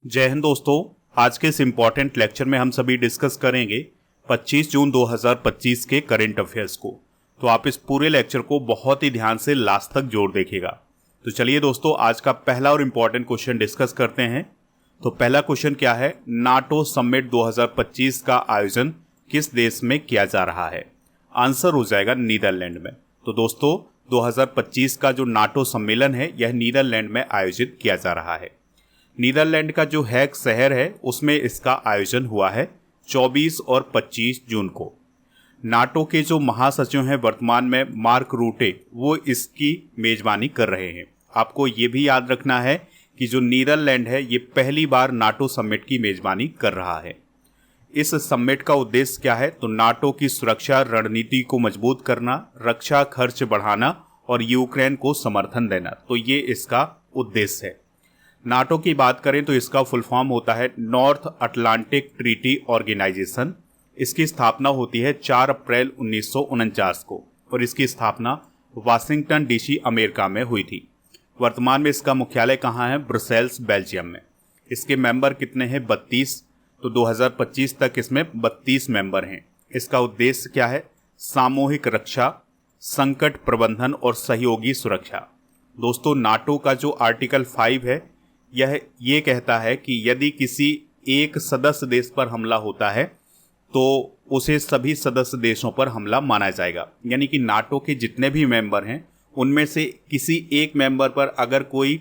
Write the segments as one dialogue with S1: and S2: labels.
S1: जय हिंद दोस्तों। आज के इस इम्पॉर्टेंट लेक्चर में हम सभी डिस्कस करेंगे 25 जून 2025 के करंट अफेयर्स को। तो आप इस पूरे लेक्चर को बहुत ही ध्यान से लास्ट तक जोड़ देखिएगा। तो चलिए दोस्तों, आज का पहला और इम्पॉर्टेंट क्वेश्चन डिस्कस करते हैं। तो पहला क्वेश्चन क्या है, नाटो समिट 2025 का आयोजन किस देश में किया जा रहा है? आंसर हो जाएगा नीदरलैंड में। तो दोस्तों 2025 का जो नाटो सम्मेलन है यह नीदरलैंड में आयोजित किया जा रहा है। नीदरलैंड का जो हैग शहर है उसमें इसका आयोजन हुआ है 24 और 25 जून को। नाटो के जो महासचिव हैं वर्तमान में मार्क रूटे, वो इसकी मेजबानी कर रहे हैं। आपको ये भी याद रखना है कि जो नीदरलैंड है ये पहली बार नाटो समिट की मेजबानी कर रहा है। इस समिट का उद्देश्य क्या है? तो नाटो की सुरक्षा रणनीति को मजबूत करना, रक्षा खर्च बढ़ाना और यूक्रेन को समर्थन देना। तो ये इसका उद्देश्य है। नाटो की बात करें तो इसका फुल फॉर्म होता है नॉर्थ अटलांटिक ट्रीटी ऑर्गेनाइजेशन। इसकी स्थापना होती है 4 अप्रैल 1949 को और इसकी स्थापना वाशिंगटन डीसी अमेरिका में हुई थी। वर्तमान में इसका मुख्यालय कहाँ है? ब्रसेल्स, बेल्जियम में। इसके मेंबर कितने हैं? 32। तो 2025 तक इसमें 32 मेंबर हैं। इसका उद्देश्य क्या है? सामूहिक रक्षा, संकट प्रबंधन और सहयोगी सुरक्षा। दोस्तों नाटो का जो आर्टिकल 5 है यह ये कहता है कि यदि किसी एक सदस्य देश पर हमला होता है तो उसे सभी सदस्य देशों पर हमला माना जाएगा। यानी कि नाटो के जितने भी मेंबर हैं उनमें से किसी एक मेंबर पर अगर कोई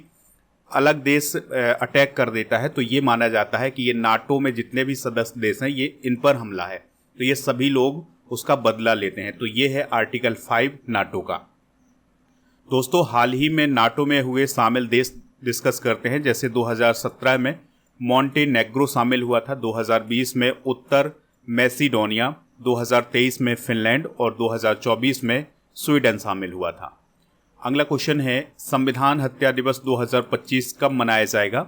S1: अलग देश अटैक कर देता है तो ये माना जाता है कि ये नाटो में जितने भी सदस्य देश हैं ये इन पर हमला है, तो ये सभी लोग उसका बदला लेते हैं। तो ये है आर्टिकल 5 नाटो का। दोस्तों हाल ही में नाटो में हुए शामिल देश डिस्कस करते हैं। जैसे 2017 में मॉन्टेनेग्रो शामिल हुआ था, 2020 में उत्तर मैसिडोनिया, 2023 में फिनलैंड और 2024 में स्वीडन शामिल हुआ था। अगला क्वेश्चन है, संविधान हत्या दिवस 2025 कब मनाया जाएगा?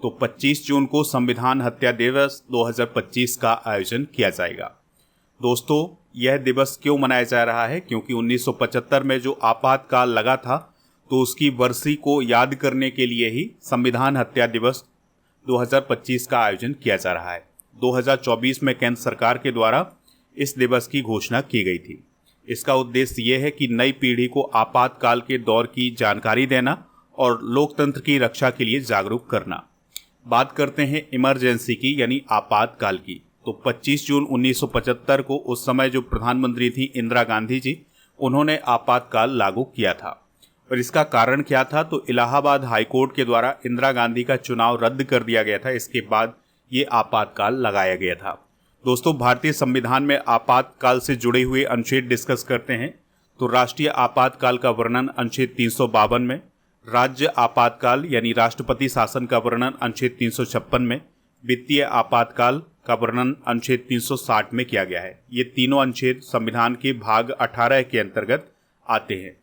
S1: तो 25 जून को संविधान हत्या दिवस 2025 का आयोजन किया जाएगा। दोस्तों यह दिवस क्यों मनाया जा रहा है? क्योंकि 1975 में जो आपातकाल लगा था तो उसकी बरसी को याद करने के लिए ही संविधान हत्या दिवस 2025 का आयोजन किया जा रहा है। 2024 में केंद्र सरकार के द्वारा इस दिवस की घोषणा की गई थी। इसका उद्देश्य ये है कि नई पीढ़ी को आपातकाल के दौर की जानकारी देना और लोकतंत्र की रक्षा के लिए जागरूक करना। बात करते हैं इमरजेंसी की यानी आपातकाल की। तो 25 जून 1975 को उस समय जो प्रधानमंत्री थी इंदिरा गांधी जी, उन्होंने आपातकाल लागू किया था। और इसका कारण क्या था? तो इलाहाबाद हाईकोर्ट के द्वारा इंदिरा गांधी का चुनाव रद्द कर दिया गया था। इसके बाद ये आपातकाल लगाया गया था। दोस्तों भारतीय संविधान में आपातकाल से जुड़े हुए अनुच्छेद डिस्कस करते हैं। तो राष्ट्रीय आपातकाल का वर्णन अनुच्छेद 352 में, राज्य आपातकाल यानी राष्ट्रपति शासन का वर्णन अनुच्छेद 356 में, वित्तीय आपातकाल का वर्णन अनुच्छेद 360 में किया गया है। ये तीनों अनुच्छेद संविधान के भाग 18 के अंतर्गत आते हैं।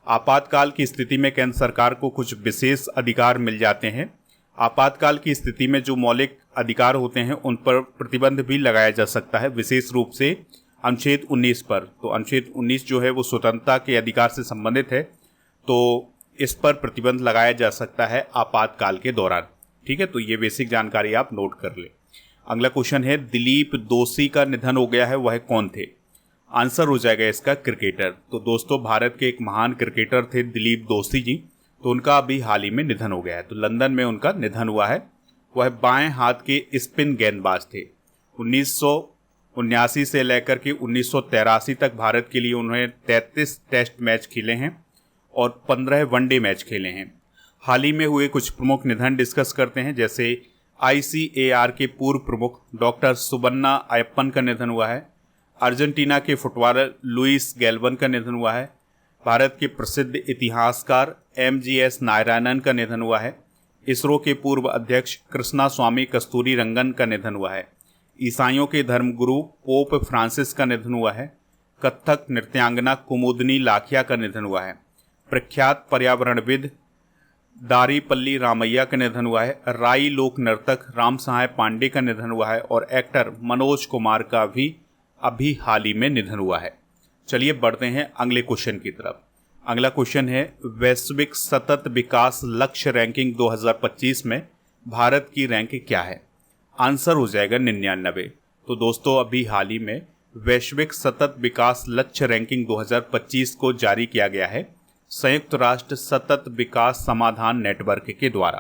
S1: आपातकाल की स्थिति में केंद्र सरकार को कुछ विशेष अधिकार मिल जाते हैं। आपातकाल की स्थिति में जो मौलिक अधिकार होते हैं उन पर प्रतिबंध भी लगाया जा सकता है, विशेष रूप से अनुच्छेद 19 पर। तो अनुच्छेद 19 जो है वो स्वतंत्रता के अधिकार से संबंधित है, तो इस पर प्रतिबंध लगाया जा सकता है आपातकाल के दौरान। ठीक है, तो ये बेसिक जानकारी आप नोट कर ले। अगला क्वेश्चन है, दिलीप दोषी का निधन हो गया है, वह कौन थे? आंसर हो जाएगा इसका क्रिकेटर। तो दोस्तों भारत के एक महान क्रिकेटर थे दिलीप दोषी जी, तो उनका अभी हाल ही में निधन हो गया है। तो लंदन में उनका निधन हुआ है। वह बाएं हाथ के स्पिन गेंदबाज थे। 1979 से लेकर के 1983 तक भारत के लिए उन्होंने 33 टेस्ट मैच खेले हैं और 15 वनडे मैच खेले हैं। हाल ही में हुए कुछ प्रमुख निधन डिस्कस करते हैं। जैसे ICAR के पूर्व प्रमुख डॉक्टर सुबन्ना अयप्पन का निधन हुआ है। अर्जेंटीना के फुटबॉलर लुइस गैल्वन का निधन हुआ है। भारत के प्रसिद्ध इतिहासकार MGS नारायणन का निधन हुआ है। इसरो के पूर्व अध्यक्ष कृष्णा स्वामी कस्तूरी रंगन का निधन हुआ है। ईसाइयों के धर्मगुरु पोप फ्रांसिस का निधन हुआ है। कथक नृत्यांगना कुमुदनी लाखिया का निधन हुआ है। प्रख्यात पर्यावरणविद दारीपल्ली रामैया का निधन हुआ है। राई लोक नर्तक राम सहाय पांडे का निधन हुआ है और एक्टर मनोज कुमार का भी अभी हाल ही में निधन हुआ है। चलिए बढ़ते हैं अगले क्वेश्चन की तरफ। अगला क्वेश्चन है, वैश्विक सतत विकास लक्ष्य रैंकिंग 2025 में भारत की रैंक क्या है? आंसर हो जाएगा 99। तो दोस्तों अभी हाल ही में वैश्विक सतत विकास लक्ष्य रैंकिंग 2025 को जारी किया गया है संयुक्त राष्ट्र सतत विकास समाधान नेटवर्क के द्वारा।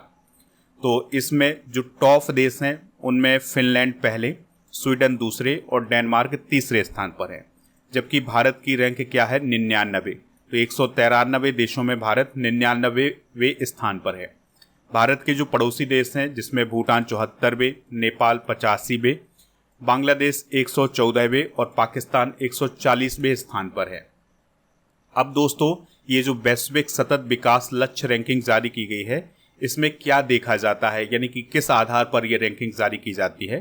S1: तो इसमें जो टॉप देश हैं उनमें फिनलैंड पहले, स्वीडन दूसरे और डेनमार्क तीसरे स्थान पर है। जबकि भारत की रैंक क्या है? 99। तो 193 देशों में भारत 99वें स्थान पर है। भारत के जो पड़ोसी देश हैं जिसमें भूटान 74वें, नेपाल 85वें, बांग्लादेश 114वें और पाकिस्तान 140वें स्थान पर है। अब दोस्तों ये जो वैश्विक सतत विकास लक्ष्य रैंकिंग जारी की गई है इसमें क्या देखा जाता है, यानी कि किस आधार पर यह रैंकिंग जारी की जाती है?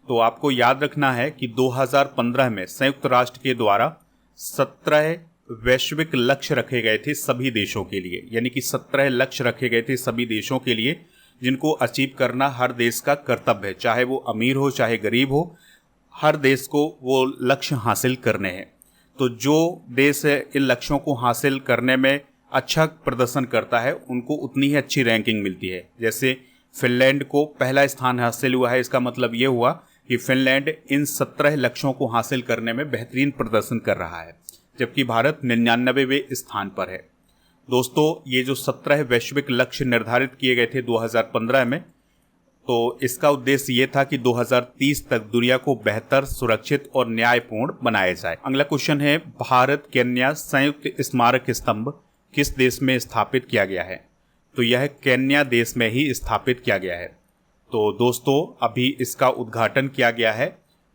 S1: तो आपको याद रखना है कि 2015 में संयुक्त राष्ट्र के द्वारा 17 वैश्विक लक्ष्य रखे गए थे सभी देशों के लिए, यानी कि 17 लक्ष्य रखे गए थे सभी देशों के लिए जिनको अचीव करना हर देश का कर्तव्य है, चाहे वो अमीर हो चाहे गरीब हो, हर देश को वो लक्ष्य हासिल करने हैं। तो जो देश इन लक्ष्यों को हासिल करने में अच्छा प्रदर्शन करता है उनको उतनी ही अच्छी रैंकिंग मिलती है। जैसे फिनलैंड को पहला स्थान हासिल हुआ है, इसका मतलब ये हुआ कि फिनलैंड इन 17 लक्ष्यों को हासिल करने में बेहतरीन प्रदर्शन कर रहा है, जबकि भारत 99वें स्थान पर है। दोस्तों ये जो 17 वैश्विक लक्ष्य निर्धारित किए गए थे 2015 में, तो इसका उद्देश्य ये था कि 2030 तक दुनिया को बेहतर, सुरक्षित और न्यायपूर्ण बनाया जाए। अगला क्वेश्चन है, भारत केन्या संयुक्त स्मारक स्तंभ किस देश में स्थापित किया गया है? तो यह केन्या देश में ही स्थापित किया गया है। तो दोस्तों अभी इसका उद्घाटन किया गया है।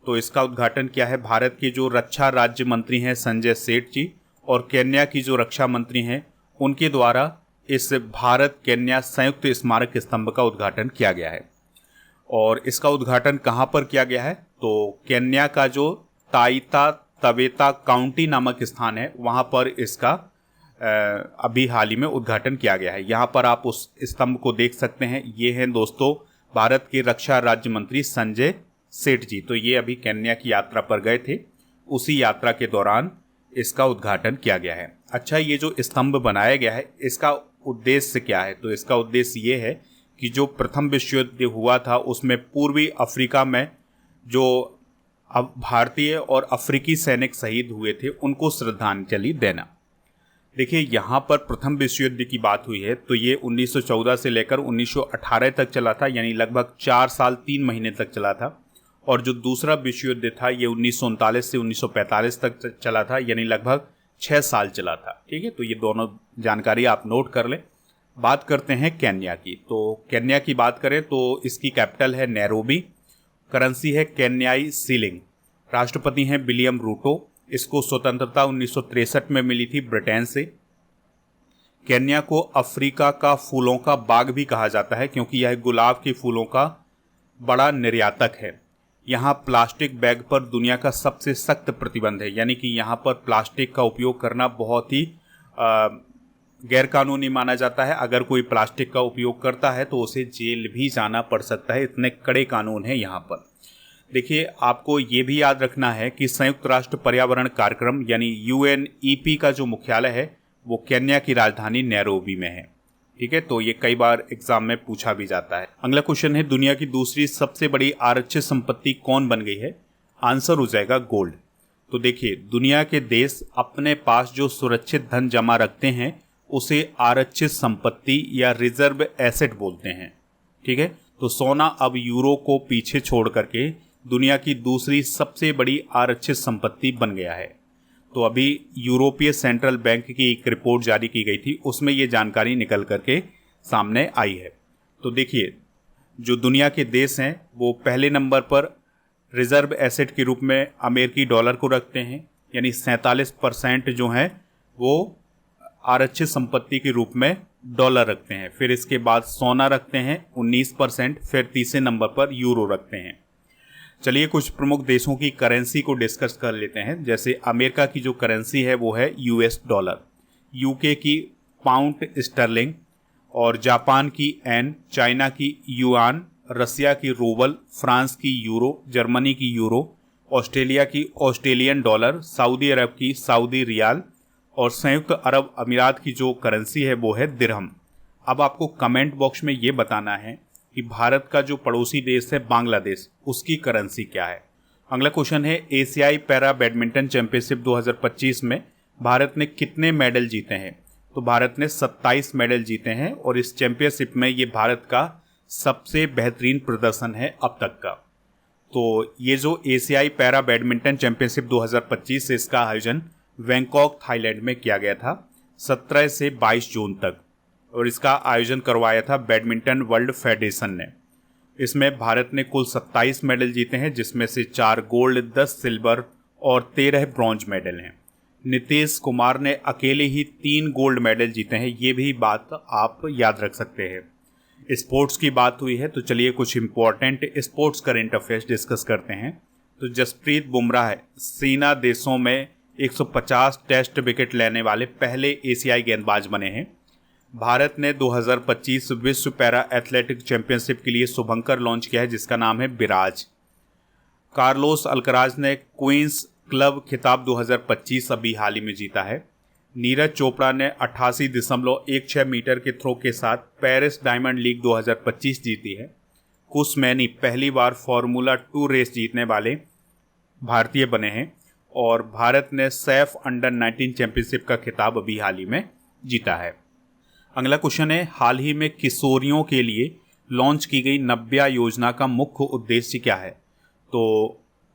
S1: तो इसका उद्घाटन किया है भारत के जो रक्षा राज्य मंत्री हैं संजय सेठ जी और केन्या की जो रक्षा मंत्री हैं उनके द्वारा इस भारत केन्या संयुक्त स्मारक स्तंभ का उद्घाटन किया गया है। और इसका उद्घाटन कहाँ पर किया गया है? तो केन्या का जो ताइता तवेता काउंटी नामक स्थान है वहाँ पर इसका अभी हाल ही में उद्घाटन किया गया है। यहाँ पर आप उस स्तंभ को देख सकते हैं। ये हैं दोस्तों भारत के रक्षा राज्य मंत्री संजय सेठ जी। तो ये अभी केन्या की यात्रा पर गए थे, उसी यात्रा के दौरान इसका उद्घाटन किया गया है। अच्छा, ये जो स्तंभ बनाया गया है इसका उद्देश्य क्या है? तो इसका उद्देश्य ये है कि जो प्रथम विश्व युद्ध हुआ था उसमें पूर्वी अफ्रीका में जो अब भारतीय और अफ्रीकी सैनिक शहीद हुए थे उनको श्रद्धांजलि देना। देखिए यहाँ पर प्रथम विश्व युद्ध की बात हुई है तो ये 1914 से लेकर 1918 तक चला था, यानी लगभग 4 साल 3 महीने तक चला था। और जो दूसरा विश्व युद्ध था ये 1939 से 1945 तक चला था, यानी लगभग 6 साल चला था। ठीक है, तो ये दोनों जानकारी आप नोट कर लें। बात करते हैं केन्या की। तो केन्या की बात करें तो इसकी कैपिटल है नैरोबी, करेंसी है केन्याई शिलिंग, राष्ट्रपति हैं विलियम रूटो। इसको स्वतंत्रता 1963 में मिली थी ब्रिटेन से। केन्या को अफ्रीका का फूलों का बाग भी कहा जाता है क्योंकि यह गुलाब के फूलों का बड़ा निर्यातक है। यहाँ प्लास्टिक बैग पर दुनिया का सबसे सख्त प्रतिबंध है, यानी कि यहाँ पर प्लास्टिक का उपयोग करना बहुत ही गैरकानूनी माना जाता है। अगर कोई प्लास्टिक का उपयोग करता है तो उसे जेल भी जाना पड़ सकता है, इतने कड़े कानून हैं यहाँ पर। देखिए आपको ये भी याद रखना है कि संयुक्त राष्ट्र पर्यावरण कार्यक्रम यानी UNEP का जो मुख्यालय है वो केन्या की राजधानी नैरोबी में है। ठीक है, तो ये कई बार एग्जाम में पूछा भी जाता है। अगला क्वेश्चन है, दुनिया की दूसरी सबसे बड़ी आरक्षित संपत्ति कौन बन गई है? आंसर हो जाएगा गोल्ड। तो देखिए दुनिया के देश अपने पास जो सुरक्षित धन जमा रखते हैं उसे आरक्षित संपत्ति या रिजर्व एसेट बोलते हैं। ठीक है, तो सोना अब यूरो को पीछे छोड़ करके दुनिया की दूसरी सबसे बड़ी आरक्षित संपत्ति बन गया है। तो अभी यूरोपीय सेंट्रल बैंक की एक रिपोर्ट जारी की गई थी, उसमें ये जानकारी निकल करके सामने आई है। तो देखिए जो दुनिया के देश हैं वो पहले नंबर पर रिजर्व एसेट के रूप में अमेरिकी डॉलर को रखते हैं, यानी 47% जो हैं वो आरक्षित संपत्ति के रूप में डॉलर रखते हैं। फिर इसके बाद सोना रखते हैं 19%, फिर तीसरे नंबर पर यूरो रखते हैं। चलिए कुछ प्रमुख देशों की करेंसी को डिस्कस कर लेते हैं। जैसे अमेरिका की जो करेंसी है वो है US डॉलर, यूके की पाउंड स्टर्लिंग और जापान की एन, चाइना की युआन, रसिया की रूबल, फ्रांस की यूरो, जर्मनी की यूरो, ऑस्ट्रेलिया की ऑस्ट्रेलियन डॉलर, सऊदी अरब की सऊदी रियाल और संयुक्त अरब अमीरात की जो करेंसी है वो है दिरहम। अब आपको कमेंट बॉक्स में ये बताना है कि भारत का जो पड़ोसी देश है बांग्लादेश, उसकी करेंसी क्या है। अगला क्वेश्चन है एशियाई पैरा बैडमिंटन चैंपियनशिप 2025 में भारत ने कितने मेडल जीते हैं। तो भारत ने 27 मेडल जीते हैं और इस चैंपियनशिप में ये भारत का सबसे बेहतरीन प्रदर्शन है अब तक का। तो ये जो एशियाई पैरा बैडमिंटन चैंपियनशिप 2025 है, इसका आयोजन बैंकॉक थाईलैंड में किया गया था 17 से 22 जून तक, और इसका आयोजन करवाया था बैडमिंटन वर्ल्ड फेडरेशन ने। इसमें भारत ने कुल 27 मेडल जीते हैं, जिसमें से 4 गोल्ड, 10 सिल्वर और 13 ब्रॉन्ज मेडल हैं। नीतीश कुमार ने अकेले ही 3 गोल्ड मेडल जीते हैं, ये भी बात आप याद रख सकते हैं। स्पोर्ट्स की बात हुई है तो चलिए कुछ important sports current affairs discuss करते हैं। तो जसप्रीत बुमराह सेना देशों में 150 टेस्ट विकेट लेने वाले पहले एशियाई गेंदबाज बने हैं। भारत ने 2025 विश्व पैरा एथलेटिक चैंपियनशिप के लिए शुभंकर लॉन्च किया है, जिसका नाम है विराज। कार्लोस अल्कराज ने क्वींस क्लब खिताब 2025 अभी हाल ही में जीता है। नीरज चोपड़ा ने 88.16 मीटर के थ्रो के साथ पेरिस डायमंड लीग 2025 जीती है। कुश मैनी पहली बार फार्मूला 2 रेस जीतने वाले भारतीय बने हैं और भारत ने सैफ अंडर 19 चैंपियनशिप का खिताब अभी हाल ही में जीता है। अगला क्वेश्चन है हाल ही में किशोरियों के लिए लॉन्च की गई नव्या योजना का मुख्य उद्देश्य क्या है। तो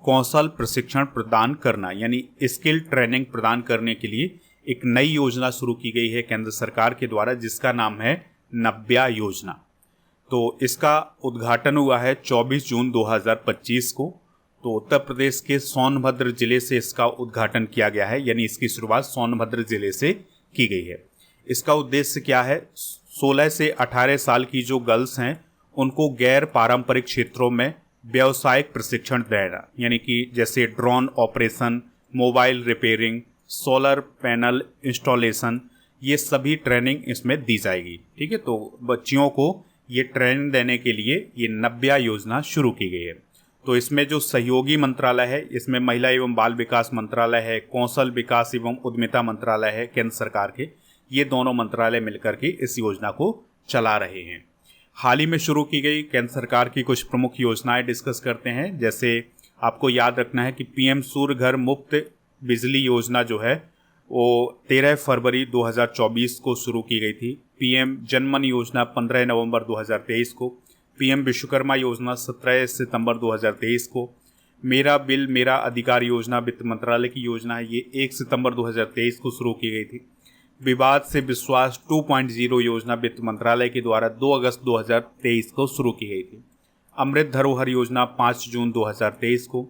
S1: कौशल प्रशिक्षण प्रदान करना, यानी स्किल ट्रेनिंग प्रदान करने के लिए एक नई योजना शुरू की गई है केंद्र सरकार के द्वारा, जिसका नाम है नव्या योजना। तो इसका उद्घाटन हुआ है 24 जून 2025 को। तो उत्तर प्रदेश के सोनभद्र जिले से इसका उद्घाटन किया गया है, यानी इसकी शुरुआत सोनभद्र जिले से की गई है। इसका उद्देश्य क्या है, 16 से 18 साल की जो गर्ल्स हैं उनको गैर पारंपरिक क्षेत्रों में व्यावसायिक प्रशिक्षण देना, यानी कि जैसे drone operation, mobile repairing, solar panel installation, ये सभी ट्रेनिंग इसमें दी जाएगी। ठीक है, तो बच्चियों को ये ट्रेनिंग देने के लिए ये नव्या योजना शुरू की गई है। तो इसमें जो सहयोगी मंत्रालय है, इसमें महिला एवं बाल विकास मंत्रालय है, कौशल विकास एवं उद्यमिता मंत्रालय है केंद्र सरकार के, ये दोनों मंत्रालय मिलकर के इस योजना को चला रहे हैं। हाल ही में शुरू की गई केंद्र सरकार की कुछ प्रमुख योजनाएं डिस्कस करते हैं। जैसे आपको याद रखना है कि पीएम सूर्य घर मुफ्त बिजली योजना जो है वो 13 फरवरी 2024 को शुरू की गई थी। पीएम जनमन योजना 15 नवंबर 2023 को, पीएम विश्वकर्मा योजना 17 सितंबर 2023 को, मेरा बिल मेरा अधिकार योजना वित्त मंत्रालय की योजना है, ये 1 सितंबर 2023 को शुरू की गई थी। विवाद से विश्वास 2.0 योजना वित्त मंत्रालय के द्वारा 2 अगस्त 2023 को शुरू की गई थी। अमृत धरोहर योजना 5 जून 2023 को।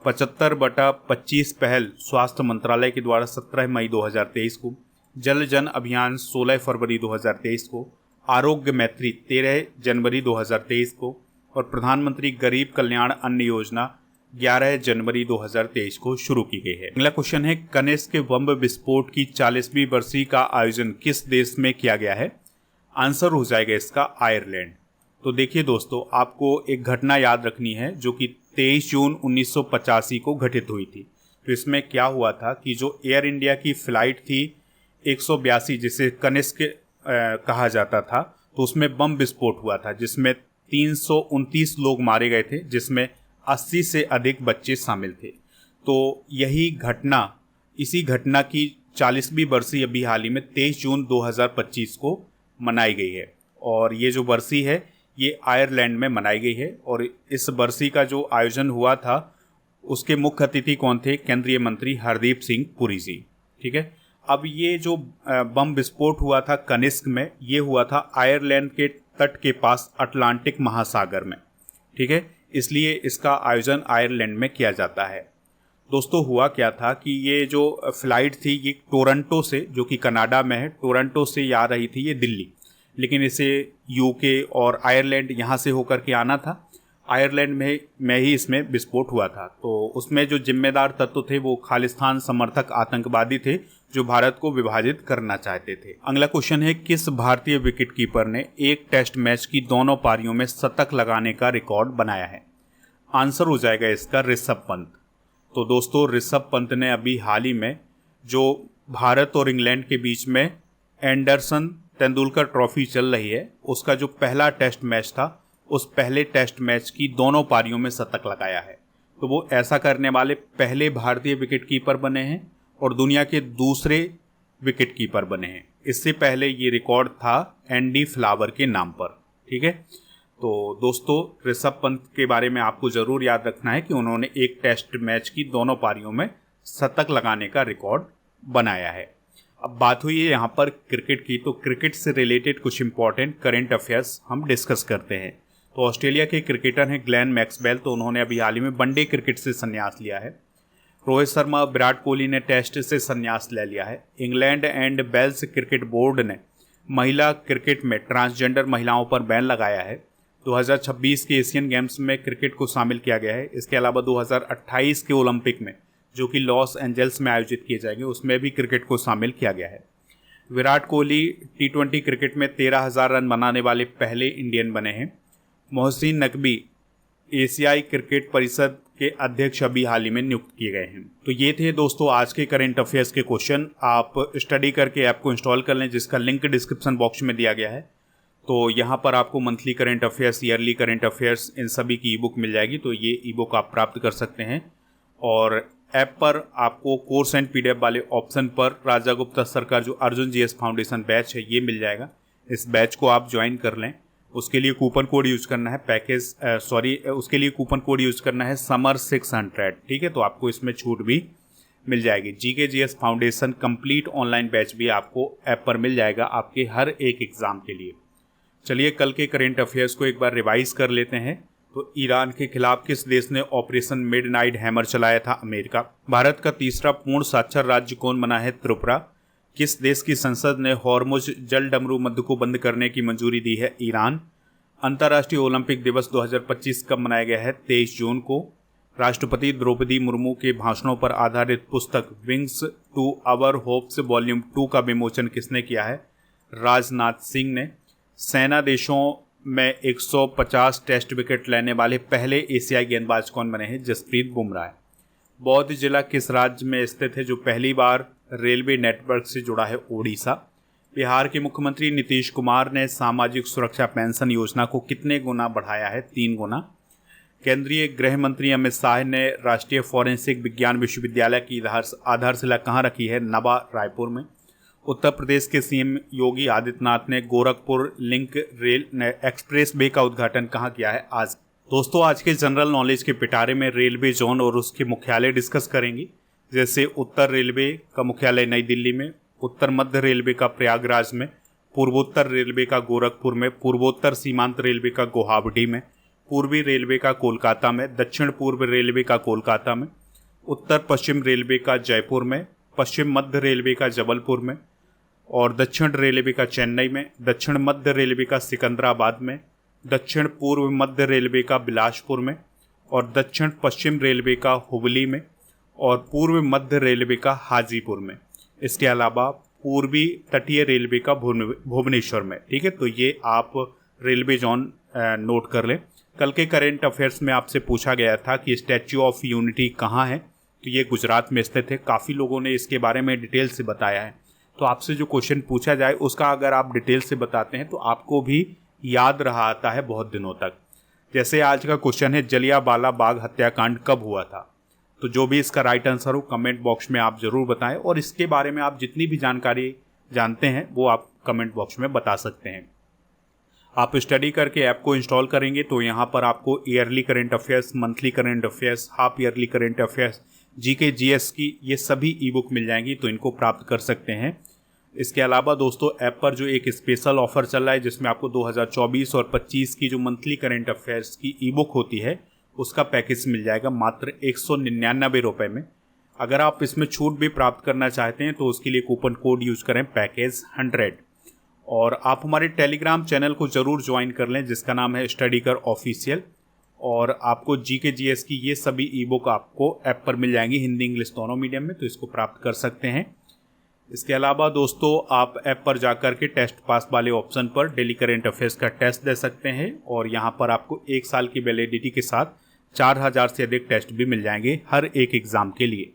S1: 75/25 पहल स्वास्थ्य मंत्रालय के द्वारा 17 मई 2023 को। जल जन अभियान 16 फरवरी 2023 को। आरोग्य मैत्री 13 जनवरी 2023 को और प्रधानमंत्री गरीब कल्याण अन्न योजना 11 जनवरी 2023 को शुरू की गई है। अगला क्वेश्चन है कनिष्क बम विस्फोट की 40वीं बरसी का आयोजन किस देश में किया गया है। आंसर हो जाएगा इसका आयरलैंड। तो देखिए दोस्तों, आपको एक घटना याद रखनी है जो कि 23 जून 1985 को घटित हुई थी। तो इसमें क्या हुआ था कि जो एयर इंडिया की फ्लाइट थी 182, जिसे कनिष्क कहा जाता था, तो उसमें बम विस्फोट हुआ था जिसमें 329 लोग मारे गए थे, जिसमें 80 से अधिक बच्चे शामिल थे। तो इसी घटना की 40वीं बरसी अभी हाल ही में 23 जून 2025 को मनाई गई है और ये जो बरसी है ये आयरलैंड में मनाई गई है। और इस बरसी का जो आयोजन हुआ था उसके मुख्य अतिथि कौन थे, केंद्रीय मंत्री हरदीप सिंह पुरी जी। ठीक है, अब ये जो बम विस्फोट हुआ था कनिष्क में, ये हुआ था आयरलैंड के तट के पास अटलांटिक महासागर में। ठीक है, इसलिए इसका आयोजन आयरलैंड में किया जाता है। दोस्तों, हुआ क्या था कि ये जो फ्लाइट थी ये टोरंटो से, जो कि कनाडा में है, टोरंटो से आ रही थी ये दिल्ली, लेकिन इसे यूके और आयरलैंड यहाँ से होकर के आना था। आयरलैंड में ही इसमें विस्फोट हुआ था। तो उसमें जो जिम्मेदार तत्व थे वो खालिस्तान समर्थक आतंकवादी थे जो भारत को विभाजित करना चाहते थे। अगला क्वेश्चन है किस भारतीय विकेटकीपर ने एक टेस्ट मैच की दोनों पारियों में शतक लगाने का रिकॉर्ड बनाया है। आंसर हो जाएगा इसका ऋषभ पंत। तो दोस्तों, ऋषभ पंत ने अभी हाल ही में जो भारत और इंग्लैंड के बीच में एंडरसन तेंदुलकर ट्रॉफी चल रही है उसका जो पहला टेस्ट मैच था उस पहले टेस्ट मैच की दोनों पारियों में शतक लगाया है। तो वो ऐसा करने वाले पहले भारतीय विकेट कीपर बने हैं और दुनिया के दूसरे विकेट कीपर बने हैं। इससे पहले ये रिकॉर्ड था एंडी फ्लावर के नाम पर। ठीक है, तो दोस्तों ऋषभ पंत के बारे में आपको ज़रूर याद रखना है कि उन्होंने एक टेस्ट मैच की दोनों पारियों में शतक लगाने का रिकॉर्ड बनाया है। अब बात हुई है यहाँ पर क्रिकेट की, तो क्रिकेट से रिलेटेड कुछ इंपॉर्टेंट करंट अफेयर्स हम डिस्कस करते हैं। तो ऑस्ट्रेलिया के क्रिकेटर हैं ग्लेन मैक्सवेल, तो उन्होंने अभी हाल ही में वनडे क्रिकेट से संन्यास लिया है। रोहित शर्मा, विराट कोहली ने टेस्ट से संन्यास ले लिया है। England and Wales cricket board ने महिला क्रिकेट में ट्रांसजेंडर महिलाओं पर बैन लगाया है। 2026 के एशियन गेम्स में क्रिकेट को शामिल किया गया है। इसके अलावा 2028 के ओलंपिक में, जो कि लॉस एंजल्स में आयोजित किए जाएंगे, उसमें भी क्रिकेट को शामिल किया गया है। विराट कोहली T20 क्रिकेट में 13,000 रन बनाने वाले पहले इंडियन बने हैं। मोहसिन नकवी एशियाई क्रिकेट परिषद के अध्यक्ष अभी हाल ही में नियुक्त किए गए हैं। तो ये थे दोस्तों आज के करंट अफेयर्स के क्वेश्चन। आप स्टडी करके ऐप को इंस्टॉल कर लें, जिसका लिंक डिस्क्रिप्शन बॉक्स में दिया गया है। तो यहाँ पर आपको monthly current affairs, yearly current affairs, इन सभी की ई बुक मिल जाएगी। तो ये ई बुक आप प्राप्त कर सकते हैं। और ऐप पर आपको कोर्स एंड PDF वाले ऑप्शन पर राजा गुप्ता सर का जो अर्जुन GS फाउंडेशन बैच है ये मिल जाएगा। इस बैच को आप ज्वाइन कर लें। उसके लिए कूपन कोड यूज करना है उसके लिए कूपन कोड यूज करना है समर 600। ठीक है, तो आपको इसमें छूट भी मिल जाएगी। GK GS foundation complete online batch भी आपको ऐप पर मिल जाएगा आपके हर एक एग्जाम के लिए। चलिए कल के करंट अफेयर्स को एक बार रिवाइज कर लेते हैं। तो ईरान के खिलाफ किस देश ने ऑपरेशन मिडनाइट हैमर चलाया था? अमेरिका। भारत का तीसरा पूर्ण साक्षर राज्य कौन बना है? त्रिपुरा। किस देश की संसद ने हॉर्मुज जल डमरू मध्य को बंद करने की मंजूरी दी है? ईरान। अंतर्राष्ट्रीय ओलंपिक दिवस 2025 कब मनाया गया है? 23 जून को। राष्ट्रपति द्रौपदी मुर्मू के भाषणों पर आधारित पुस्तक Wings to Our Hopes volume 2 का विमोचन किसने किया है? राजनाथ सिंह ने। सेना देशों में 150 टेस्ट विकेट लेने वाले पहले एशियाई गेंदबाज कौन बने हैं? जसप्रीत बुमराह। बौद्ध जिला किस राज्य में स्थित है जो पहली बार रेलवे नेटवर्क से जुड़ा है? ओडिशा। बिहार के मुख्यमंत्री नीतीश कुमार ने सामाजिक सुरक्षा पेंशन योजना को कितने गुना बढ़ाया है? 3 गुना। केंद्रीय गृह मंत्री अमित शाह ने राष्ट्रीय फॉरेंसिक विज्ञान विश्वविद्यालय की आधारशिला कहाँ रखी है? नवा रायपुर में। उत्तर प्रदेश के CM योगी आदित्यनाथ ने Gorakhpur link rail express way का उद्घाटन कहाँ किया है? आज। दोस्तों आज के जनरल नॉलेज के पिटारे में रेलवे जोन और उसके मुख्यालय डिस्कस करेंगे। जैसे उत्तर रेलवे का मुख्यालय नई दिल्ली में, उत्तर मध्य रेलवे का प्रयागराज में, पूर्वोत्तर रेलवे का गोरखपुर में, पूर्वोत्तर सीमांत रेलवे का गुवाहाटी में, पूर्वी रेलवे का कोलकाता में, दक्षिण पूर्व रेलवे का कोलकाता में, उत्तर पश्चिम रेलवे का जयपुर में, पश्चिम मध्य रेलवे का जबलपुर में, और दक्षिण रेलवे का चेन्नई में, दक्षिण मध्य रेलवे का सिकंदराबाद में, दक्षिण पूर्व मध्य रेलवे का बिलासपुर में, और दक्षिण पश्चिम रेलवे का हुबली में, और पूर्व मध्य रेलवे का हाजीपुर में। इसके अलावा पूर्वी तटीय रेलवे का भुवनेश्वर में। ठीक है, तो ये आप रेलवे जोन नोट कर लें। कल के करंट अफेयर्स में आपसे पूछा गया था कि स्टैच्यू ऑफ यूनिटी कहाँ है, तो ये गुजरात में स्थित है। काफ़ी लोगों ने इसके बारे में डिटेल से बताया है। तो आपसे जो क्वेश्चन पूछा जाए उसका अगर आप डिटेल से बताते हैं तो आपको भी याद रहा आता है बहुत दिनों तक। जैसे आज का क्वेश्चन है जलियांवाला बाग हत्याकांड कब हुआ था? तो जो भी इसका राइट आंसर हो कमेंट बॉक्स में आप ज़रूर बताएं, और इसके बारे में आप जितनी भी जानकारी जानते हैं वो आप कमेंट बॉक्स में बता सकते हैं। आप स्टडी करके ऐप को इंस्टॉल करेंगे तो यहाँ पर आपको yearly current affairs, monthly current affairs, half yearly current affairs, GK GS की ये सभी ई बुक मिल जाएंगी, तो इनको प्राप्त कर सकते हैं। इसके अलावा दोस्तों ऐप पर जो एक स्पेशल ऑफर चल रहा है जिसमें आपको 2024 और 25 की जो मंथली करंट अफेयर्स की ई बुक होती है उसका पैकेज मिल जाएगा मात्र 199 रुपये में। अगर आप इसमें छूट भी प्राप्त करना चाहते हैं तो उसके लिए कूपन कोड यूज करें पैकेज 100। और आप हमारे टेलीग्राम चैनल को ज़रूर ज्वाइन कर लें जिसका नाम है स्टडी कर ऑफिशियल, और आपको GK GS की ये सभी ई बुक आपको ऐप पर मिल जाएंगी, हिंदी इंग्लिश दोनों मीडियम में, तो इसको प्राप्त कर सकते हैं। इसके अलावा दोस्तों आप ऐप पर जाकर के टेस्ट पास वाले ऑप्शन पर डेली करंट अफेयर्स का टेस्ट दे सकते हैं, और यहाँ पर आपको 1 साल की वैलिडिटी के साथ 4000 से अधिक टेस्ट भी मिल जाएंगे हर एक एग्ज़ाम के लिए।